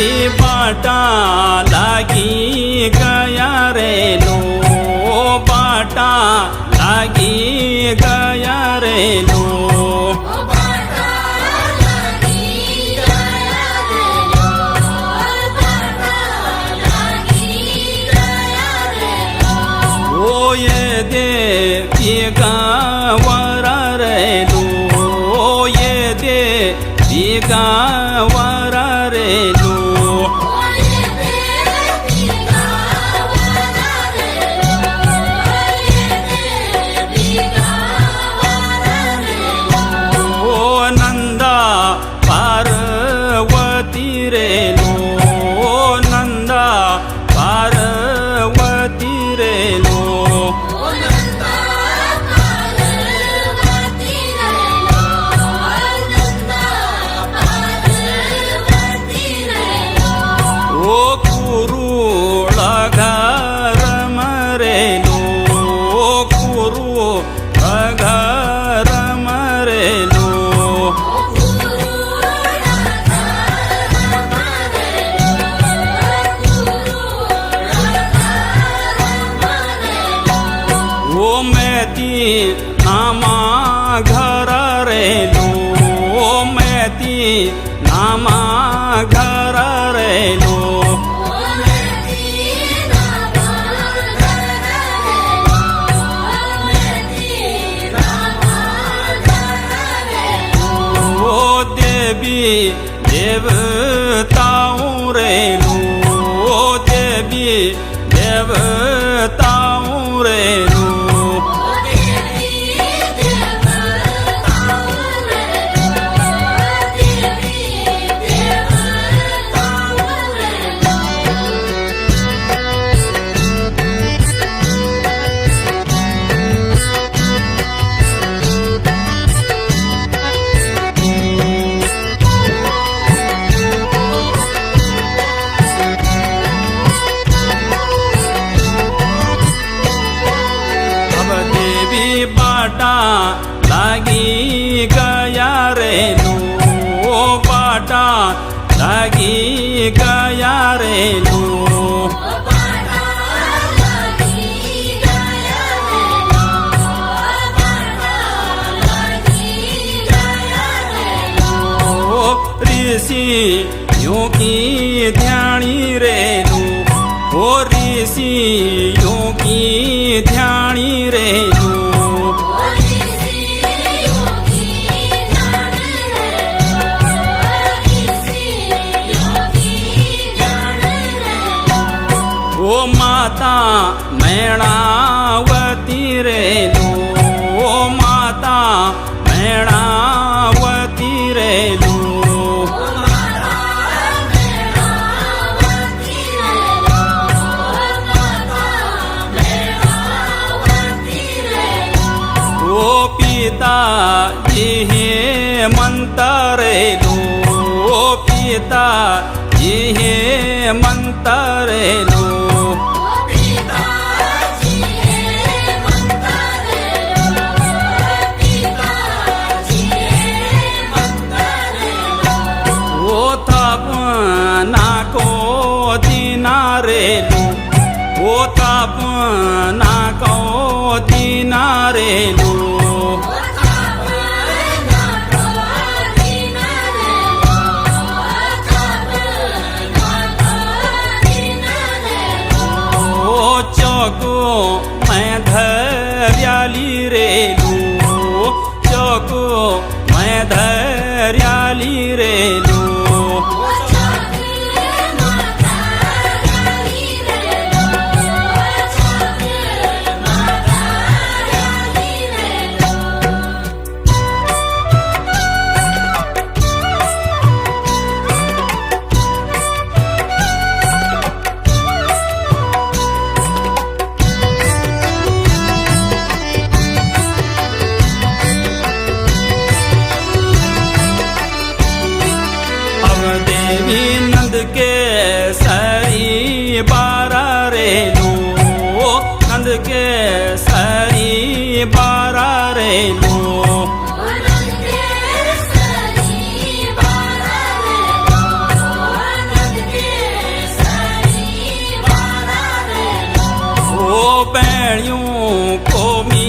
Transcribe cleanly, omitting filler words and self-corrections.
દેવી પાટા લાગી ગયા રે લો, પાટા લાગી ગયા રે લો. ઓયે દેવી ગાવરા રે લો, ઓયે દેવી ગાવરા રે લો. નામા ઘર રે લો, મેતી નામા ઘર રે લો. ઓ દેવી દેવતાઓ રે લો, દેવી દેવતાઓ રે લો. પાટા લાગી ગયા રે લો, પાટા લાગી ગયા રે લો. ऋषि योगी ध्यानी रे लो, ओ ऋषि योगी ध्यानी रे लो. ओ माता मैणावती रे लो, ओ माता मैणावती रे लो. ओ पिता जी हे मंत्र रे लो, ओ पिता जी हे मंत्र रे लो. रे लो, ओ तापना को दीना रे लो. ओ चौको मैं धैर्याली रे लो, चौको मैं धैर्याली रे लो. પેણ્યું કોમી